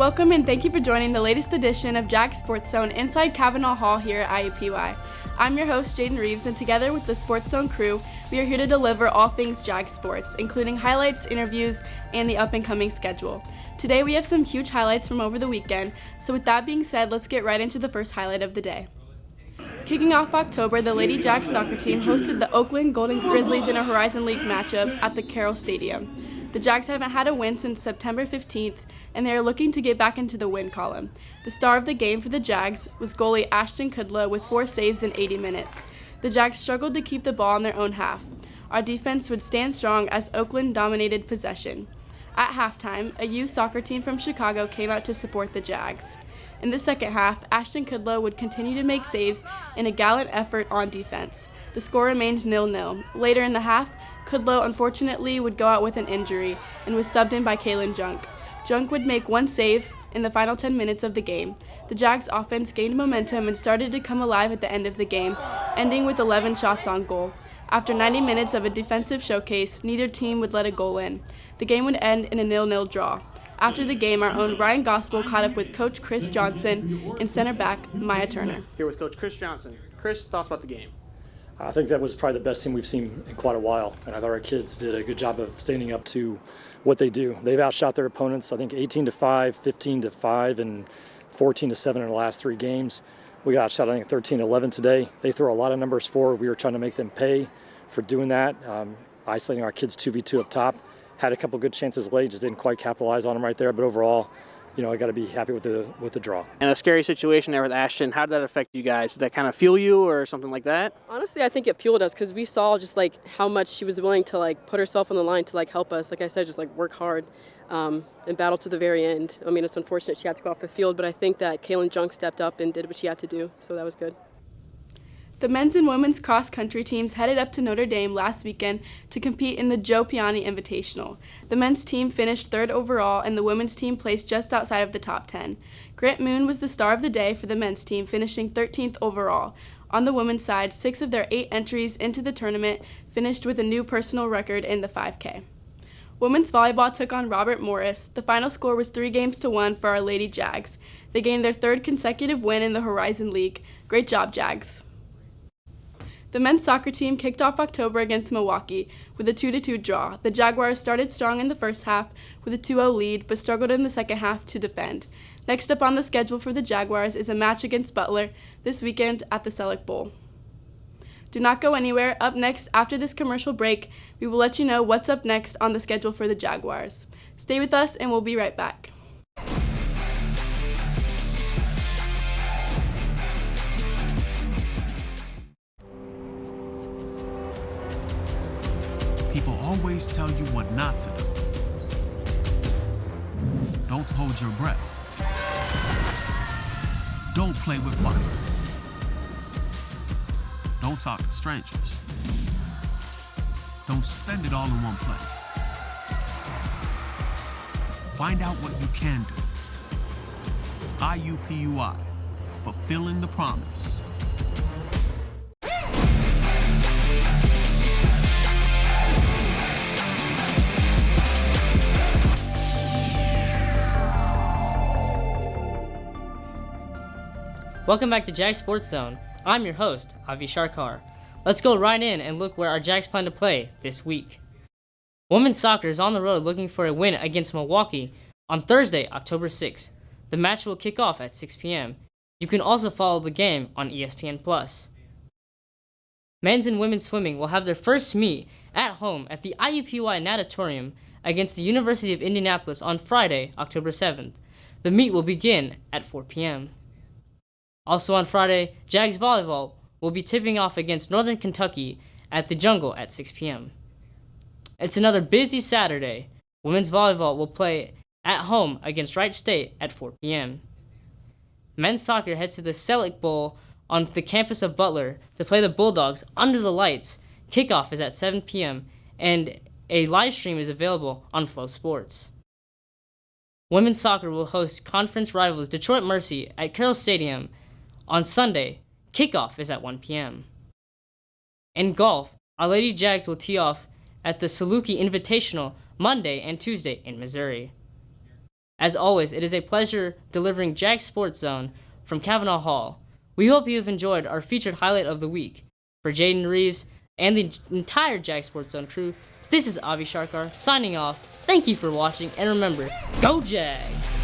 Welcome and thank you for joining the latest edition of Jag Sports Zone inside Kavanaugh Hall here at IUPUI. I'm your host, Jadin Reeves, and together with the Sports Zone crew, we are here to deliver all things Jag Sports, including highlights, interviews, and the up-and-coming schedule. Today we have some huge highlights from over the weekend, so with that being said, let's get right into the first highlight of the day. Kicking off October, the Lady Jag soccer team hosted the Oakland Golden Grizzlies in a Horizon League matchup at the Carroll Stadium. The Jags haven't had a win since September 15th, and they are looking to get back into the win column. The star of the game for the Jags was goalie Ashton Kudlow with 4 saves in 80 minutes. The Jags struggled to keep the ball in their own half. Our defense would stand strong as Oakland dominated possession. At halftime, a youth soccer team from Chicago came out to support the Jags. In the second half, Ashton Kudlow would continue to make saves in a gallant effort on defense. The score remained 0-0. Later in the half, Kudlow unfortunately would go out with an injury and was subbed in by Kaylin Junk. Junk would make 1 save in the final 10 minutes of the game. The Jags offense gained momentum and started to come alive at the end of the game, ending with 11 shots on goal. After 90 minutes of a defensive showcase, neither team would let a goal in. The game would end in a 0-0 draw. After the game, our own Ryan Gospel caught up with Coach Chris Johnson and center back Maya Turner. Here with Coach Chris Johnson. Chris, thoughts about the game? I think that was probably the best team we've seen in quite a while, and I thought our kids did a good job of standing up to what they do. They've outshot their opponents, I think 18-5, 15-5, and 14-7 in the last 3 games. We got outshot, I think 13-11 today. They throw a lot of numbers forward. We were trying to make them pay for doing that, isolating our kids 2v2 up top. Had a couple good chances late, just didn't quite capitalize on them right there, but overall, I got to be happy with the draw. And a scary situation there with Ashton. How did that affect you guys? Did that kind of fuel you or something like that? Honestly, I think it fueled us because we saw just how much she was willing to put herself on the line to help us. Like I said, just work hard and battle to the very end. I mean, it's unfortunate she had to go off the field, but I think that Kaylin Junk stepped up and did what she had to do, so that was good. The men's and women's cross-country teams headed up to Notre Dame last weekend to compete in the Joe Piane Invitational. The men's team finished 3rd overall, and the women's team placed just outside of the top 10. Grant Moon was the star of the day for the men's team, finishing 13th overall. On the women's side, 6 of their 8 entries into the tournament finished with a new personal record in the 5K. Women's volleyball took on Robert Morris. The final score was 3-1 for our Lady Jags. They gained their 3rd consecutive win in the Horizon League. Great job, Jags. The men's soccer team kicked off October against Milwaukee with a 2-2 draw. The Jaguars started strong in the first half with a 2-0 lead, but struggled in the second half to defend. Next up on the schedule for the Jaguars is a match against Butler this weekend at the Selleck Bowl. Do not go anywhere. Up next, after this commercial break, we will let you know what's up next on the schedule for the Jaguars. Stay with us and we'll be right back. People always tell you what not to do. Don't hold your breath. Don't play with fire. Don't talk to strangers. Don't spend it all in one place. Find out what you can do. IUPUI, fulfilling the promise. Welcome back to Jag Sports Zone. I'm your host, Avi Sarkar. Let's go right in and look where our Jags plan to play this week. Women's soccer is on the road looking for a win against Milwaukee on Thursday, October 6th. The match will kick off at 6 p.m. You can also follow the game on ESPN+. Men's and women's swimming will have their first meet at home at the IUPUI Natatorium against the University of Indianapolis on Friday, October 7th. The meet will begin at 4 p.m. Also on Friday, Jags Volleyball will be tipping off against Northern Kentucky at the Jungle at 6 p.m. It's another busy Saturday. Women's Volleyball will play at home against Wright State at 4 p.m. Men's soccer heads to the Selleck Bowl on the campus of Butler to play the Bulldogs under the lights. Kickoff is at 7 p.m. and a live stream is available on Flow Sports. Women's soccer will host conference rivals Detroit Mercy at Carroll Stadium on Sunday. Kickoff is at 1 p.m. In golf, our Lady Jags will tee off at the Saluki Invitational Monday and Tuesday in Missouri. As always, it is a pleasure delivering Jag Sports Zone from Cavanaugh Hall. We hope you have enjoyed our featured highlight of the week. For Jadin Reeves and the entire Jag Sports Zone crew, this is Avi Sarkar signing off. Thank you for watching, and remember, go Jags!